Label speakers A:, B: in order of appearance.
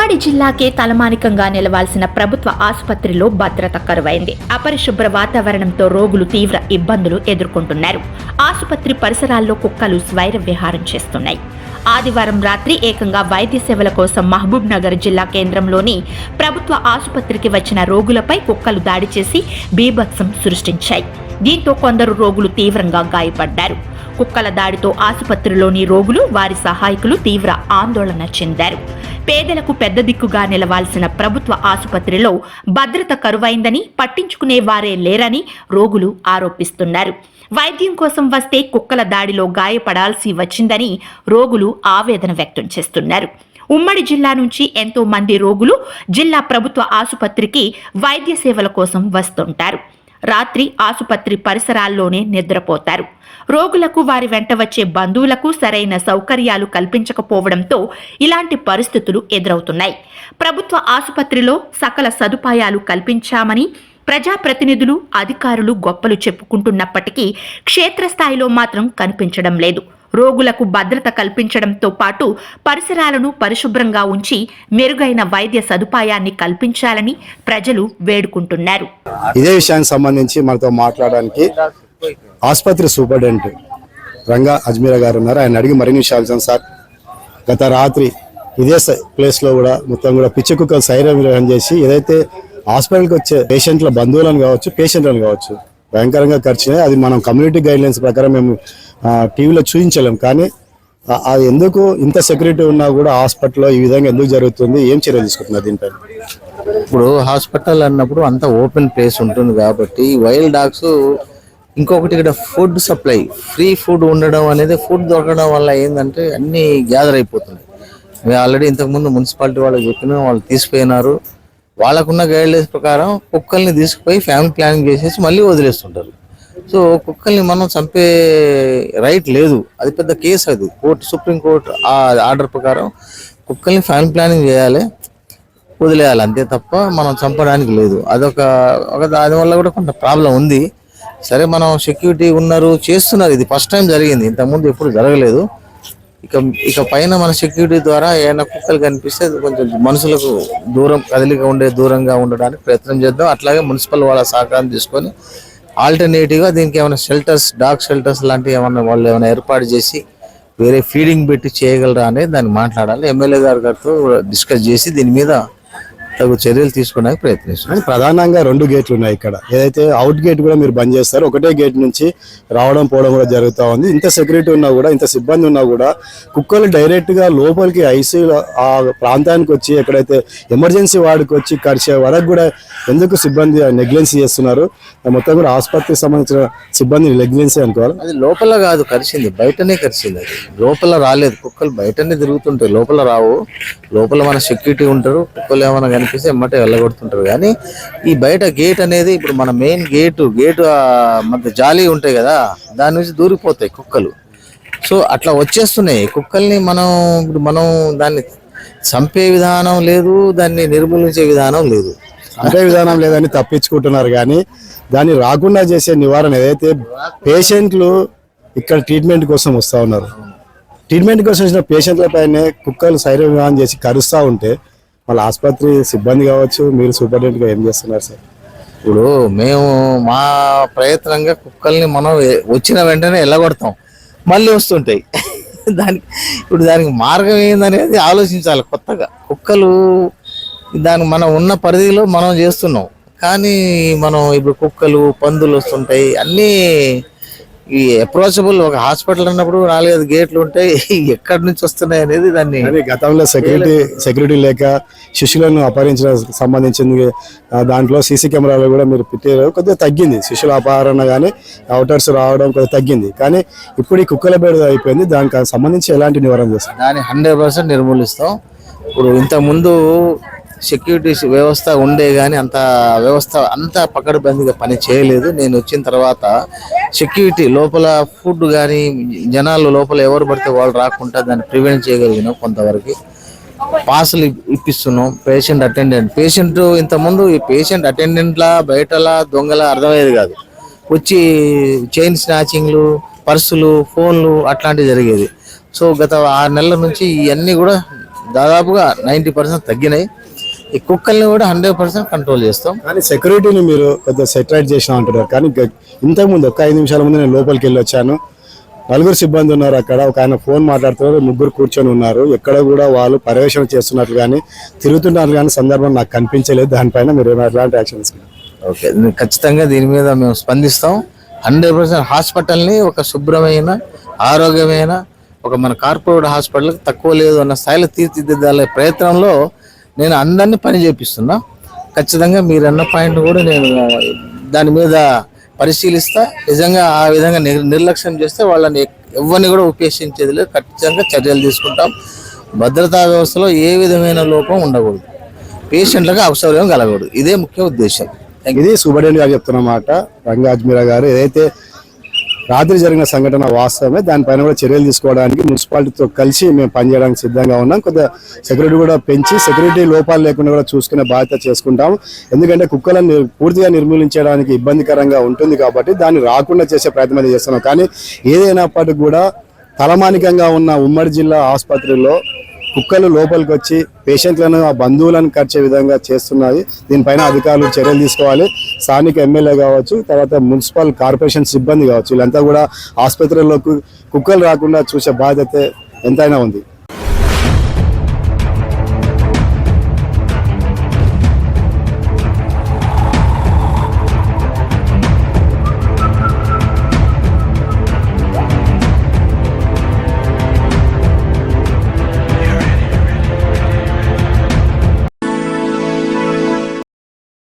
A: ఉమ్మడి జిల్లాకే తలమానికంగా నిలవాల్సిన ప్రభుత్వ ఆసుపత్రిలో భద్రత కరువైంది. అపరిశుభ్ర వాతావరణంతో రోగులు తీవ్ర ఇబ్బందులు ఎదుర్కొంటున్నారు. ఆసుపత్రి పరిసరాల్లో కుక్కలు స్వైర విహారం చేస్తున్నాయి. ఆదివారం రాత్రి ఏకంగా వైద్య సేవల కోసం మహబూబ్ నగర్ జిల్లా కేంద్రంలోని ప్రభుత్వ ఆసుపత్రికి వచ్చిన రోగులపై కుక్కలు దాడి చేసి బీభత్సం సృష్టించాయి. దీంతో కొందరు రోగులు తీవ్రంగా గాయపడ్డారు. కుక్కల దాడితో ఆసుపత్రిలోని రోగులు, వారి సహాయకులు తీవ్ర ఆందోళన చెందారు. పేదలకు పెద్ద దిక్కుగా నిలవాల్సిన ప్రభుత్వ ఆసుపత్రిలో భద్రత కరువైందని, పట్టించుకునే వారే లేరని రోగులు ఆరోపిస్తున్నారు. వైద్యం కోసం వస్తే కుక్కల దాడిలో గాయపడాల్సి వచ్చిందని రోగులు ఆవేదన వ్యక్తం చేస్తున్నారు. ఉమ్మడి జిల్లా నుంచి ఎంతో మంది రోగులు జిల్లా ప్రభుత్వ ఆసుపత్రికి వైద్య సేవల కోసం వస్తుంటారు. రాత్రి ఆసుపత్రి పరిసరాల్లోనే నిద్రపోతారు. రోగులకు, వారి వెంట వచ్చే బంధువులకు సరైన సౌకర్యాలు కల్పించకపోవడంతో ఇలాంటి పరిస్థితులు ఎదురవుతున్నాయి. ప్రభుత్వ ఆసుపత్రిలో సకల సదుపాయాలు కల్పించామని ప్రజాప్రతినిధులు, అధికారులు గొప్పలు చెప్పుకుంటున్నప్పటికీ క్షేత్రస్థాయిలో మాత్రం కనిపించడం లేదు. రోగులకు భద్రత కల్పించడంతో పాటు పరిసరాలను పరిశుభ్రంగా ఉంచి మెరుగైన వైద్య సదుపాయాన్ని కల్పించాలని ప్రజలు వేడుకుంటున్నారు.
B: ఇదే విషయానికి సంబంధించి మనతో మాట్లాడడానికి ఆసుపత్రి సూపరింటెండెంట్ రంగా అజ్మీరా గారు ఉన్నారు. ఆయన అడిగి మరిన్ని విషయాలు. సార్, గత రాత్రి ఇదే ప్లేస్లో కూడా మొత్తం కూడా పిచ్చి కుక్కలు సైరన్ విరహం చేసి ఏదైతే హాస్పిటల్కి వచ్చే పేషెంట్ల బంధువులను కావచ్చు, పేషెంట్లను కావచ్చు భయంకరంగా ఖర్చునే. అది మనం కమ్యూనిటీ గైడ్లైన్స్ ప్రకారం మేము టీవీలో చూపించలేం. కానీ అది ఎందుకు ఇంత సెక్యూరిటీ ఉన్నా కూడా హాస్పిటల్లో ఈ విధంగా ఎందుకు జరుగుతుంది, ఏం చర్యలు తీసుకుంటున్నారు దీనిపై?
C: ఇప్పుడు హాస్పిటల్ అన్నప్పుడు అంత ఓపెన్ ప్లేస్ ఉంటుంది కాబట్టి వైల్డ్ డాగ్స్, ఇంకొకటి ఇక్కడ ఫుడ్ సప్లై, ఫ్రీ ఫుడ్ ఉండడం అనేది, ఫుడ్ దొరకడం వల్ల ఏంటంటే అన్ని గ్యాదర్ అయిపోతున్నాయి. మేము ఆల్రెడీ ఇంతకుముందు మున్సిపాలిటీ వాళ్ళకి చెప్పినా, వాళ్ళు తీసిపోయినారు. వాళ్ళకున్న గైడ్లైన్స్ ప్రకారం కుక్కల్ని తీసుకుపోయి ఫ్యామిలీ ప్లానింగ్ చేసేసి మళ్ళీ వదిలేస్తుంటారు. సో కుక్కల్ని మనం చంపే రైట్ లేదు. అది పెద్ద కేసు. అది సుప్రీంకోర్టు ఆర్డర్ ప్రకారం కుక్కల్ని ఫ్యామిలీ ప్లానింగ్ చేయాలి, వదిలేయాలి, అంతే తప్ప మనం చంపడానికి లేదు. దానివల్ల కూడా కొంత ప్రాబ్లం ఉంది. సరే, మనం సెక్యూరిటీ ఉన్నారు, చేస్తున్నారు. ఇది ఫస్ట్ టైం జరిగింది, ఇంతకుముందు ఎప్పుడు జరగలేదు. ఇక పైన మన సెక్యూరిటీ ద్వారా ఏమైనా కుక్కలు కనిపిస్తే కొంచెం మనుషులకు దూరంగా ఉండడానికి ప్రయత్నం చేద్దాం. అట్లాగే మున్సిపల్ వాళ్ళ సహకారం తీసుకొని ఆల్టర్నేటివ్గా దీనికి ఏమైనా షెల్టర్స్, డాగ్ షెల్టర్స్ లాంటివి వాళ్ళు ఏమైనా ఏర్పాటు చేసి వేరే ఫీడింగ్ పెట్టి చేయగలరా అనేది దాన్ని మాట్లాడాలి. ఎమ్మెల్యే గారితో డిస్కస్ చేసి దీని మీద తగు చర్యలు తీసుకోవడానికి ప్రయత్నిస్తున్నాం.
B: ప్రధానంగా 2 గేట్లు ఉన్నాయి ఇక్కడ. ఏదైతే అవుట్ గేట్ కూడా మీరు బంద్ చేస్తారు, ఒకటే గేట్ నుంచి రావడం పోవడం కూడా జరుగుతూ ఉంది. ఇంత సెక్యూరిటీ ఉన్నా కూడా, ఇంత సిబ్బంది ఉన్నా కూడా కుక్కలు డైరెక్ట్గా లోపలికి ఐసీయూ ఆ ప్రాంతానికి వచ్చి, ఎక్కడైతే ఎమర్జెన్సీ వార్డుకి వచ్చి కరిచే వరకు కూడా ఎందుకు సిబ్బంది నెగ్లెన్సీ చేస్తున్నారు? మొత్తం కూడా ఆసుపత్రికి సంబంధించిన సిబ్బంది నెగ్లెన్సీ అనుకోవాలి.
C: అది లోపల కాదు కరిచింది, బయటనే కరిచింది. అది లోపల రాలేదు. కుక్కలు బయటనే తిరుగుతుంటాయి, లోపల రావు. లోపల మన సెక్యూరిటీ ఉంటారు. కుక్కలు ఏమైనా కనిపిస్తే ఎమ్మటే వెళ్ళగొడుతుంటారు. కానీ ఈ బయట గేట్ అనేది, ఇప్పుడు మన మెయిన్ గేటు మధ్య జాలి ఉంటాయి కదా, దాని నుంచి దూరిపోతాయి కుక్కలు. సో అట్లా వచ్చేస్తున్నాయి కుక్కల్ని. మనం దాన్ని చంపే విధానం లేదు, దాన్ని నిర్మూలించే విధానం లేదు.
B: చంపే విధానం లేదని తప్పించుకుంటున్నారు. కానీ దాన్ని రాకుండా చేసే నివారణ ఏదైతే పేషెంట్లు ఇక్కడ ట్రీట్మెంట్ కోసం వస్తూ ఉన్నారు, ట్రీట్మెంట్ కోసం వచ్చిన పేషెంట్లపైనే కుక్కలు సైరన్ విధానం చేసి కరుస్తూ ఉంటే వాళ్ళ ఆసుపత్రి సిబ్బంది కావచ్చు, మీరు సూపరింటెండెంట్గా ఏం చేస్తున్నారు సార్?
C: ఇప్పుడు మేము మా ప్రయత్నంగా కుక్కల్ని మనం వచ్చిన వెంటనే వెళ్ళగొడతాం, మళ్ళీ వస్తుంటాయి. దానికి మార్గం ఏందనేది ఆలోచించాలి కొత్తగా. కుక్కలు మనం ఉన్న పరిధిలో మనం చేస్తున్నాం. కానీ మనం ఇప్పుడు కుక్కలు, పందులు వస్తుంటాయి, అన్నీ ఈ అప్రోచబుల్. ఒక హాస్పిటల్ అన్నప్పుడు 4-5 గేట్లు ఉంటాయి, ఎక్కడి నుంచి వస్తున్నాయి అనేది దాన్ని.
B: గతంలో సెక్యూరిటీ లేక శిశువులను అపహరించిన సంబంధించింది దాంట్లో సీసీ కెమెరాలు కూడా మీరు పెట్టారు, కొద్దిగా తగ్గింది. శిశువుల అపహరణ కానీ అవుటర్స్ రావడం కొద్దిగా తగ్గింది. కానీ ఇప్పుడు ఈ కుక్కల బేడ అయిపోయింది. దానికి సంబంధించి ఎలాంటి నివారణ చేస్తాం?
C: దాన్ని 100% నిర్మూలిస్తాం. ఇప్పుడు ఇంతకుముందు సెక్యూరిటీ వ్యవస్థ ఉండే కానీ అంత పకడ్బందీగా పని చేయలేదు. నేను వచ్చిన తర్వాత సెక్యూరిటీ లోపల ఫుడ్ కానీ జనాలు లోపల ఎవరు పడితే వాళ్ళు రాకుండా దాన్ని ప్రివెంట్ చేయగలిగినాం. కొంతవరకు పాసులు ఇప్పిస్తున్నాం. పేషెంట్ ఇంతకుముందు ఈ పేషెంట్ అటెండెంట్లా, బయటలా, దొంగలా అర్థమయ్యేది కాదు. వచ్చి చైన్ స్నాచింగ్లు, పర్సులు, ఫోన్లు అట్లాంటివి జరిగేది. సో గత 6 నెలల నుంచి ఇవన్నీ కూడా దాదాపుగా 90% తగ్గినాయి. ఈ కుక్కల్ని కూడా 100% కంట్రోల్ చేస్తాం.
B: కానీ సెక్యూరిటీని మీరు కొద్దిగా సెటరైట్ చేసిన అంటున్నారు, కానీ ఇంతకుముందు ఒక 5 నిమిషాల ముందు నేను లోపలికి వెళ్ళి వచ్చాను. 4 సిబ్బంది ఉన్నారు అక్కడ. ఒక ఆయన ఫోన్ మాట్లాడుతున్నారు, 3 కూర్చొని ఉన్నారు. ఎక్కడ కూడా వాళ్ళు పర్యవేక్షణ చేస్తున్నట్లు కానీ తిరుగుతున్నారు కానీ సందర్భం నాకు కనిపించలేదు. దానిపైన మీరు ఎలాంటి యాక్షన్ తీసుకున్నారు?
C: ఓకే, ఖచ్చితంగా దీని మీద మేము స్పందిస్తాం. 100% హాస్పిటల్ని ఒక శుభ్రమైన ఆరోగ్యమైన ఒక మన కార్పొరేట్ హాస్పిటల్ తక్కువ లేదు అన్న స్థాయిలో తీర్చిదిద్దాలే ప్రయత్నంలో నేను అందరినీ పని చేపిస్తున్నా. ఖచ్చితంగా మీరన్న పాయింట్ కూడా నేను దాని మీద పరిశీలిస్తా. నిజంగా ఆ విధంగా నిర్లక్ష్యం చేస్తే వాళ్ళని ఎవరిని కూడా ఉపేక్షించేది లేదు. ఖచ్చితంగా చర్యలు తీసుకుంటాం. భద్రతా వ్యవస్థలో ఏ విధమైన లోపం ఉండకూడదు, పేషెంట్లకు అసౌకర్యం కలగకూడదు. ఇదే ముఖ్య ఉద్దేశం.
B: ఇది సూపరింటెండెంట్ గారు చెప్తున్నమాట. రంగా అజ్మీరా గారు ఏదైతే రాత్రి జరిగిన సంఘటన వాస్తవమే, దానిపైన కూడా చర్యలు తీసుకోవడానికి మున్సిపాలిటీతో కలిసి మేము పనిచేయడానికి సిద్ధంగా ఉన్నాం. కొద్దిగా సెక్యూరిటీ కూడా పెంచి సెక్యూరిటీ లోపాలు లేకుండా కూడా చూసుకునే బాధ్యత చేసుకుంటాం. ఎందుకంటే కుక్కలను పూర్తిగా నిర్మూలించడానికి ఇబ్బందికరంగా ఉంటుంది కాబట్టి దాన్ని రాకుండా చేసే ప్రయత్నం చేస్తున్నాం. కానీ ఏదైనప్పటికీ కూడా తలమానికంగా ఉన్న ఉమ్మడి జిల్లా ఆసుపత్రిలో కుక్కలు లోపలికి వచ్చి పేషెంట్లను ఆ బంధువులను ఖర్చే విధంగా చేస్తున్నాయి. దీనిపైన అధికారులు చర్యలు తీసుకోవాలి. స్థానిక ఎమ్మెల్యే కావచ్చు, తర్వాత మున్సిపల్ కార్పొరేషన్ సిబ్బంది కావచ్చు, వీళ్ళంతా కూడా ఆసుపత్రుల్లో కుక్కలు రాకుండా చూసే బాధ్యత ఎంతైనా ఉంది.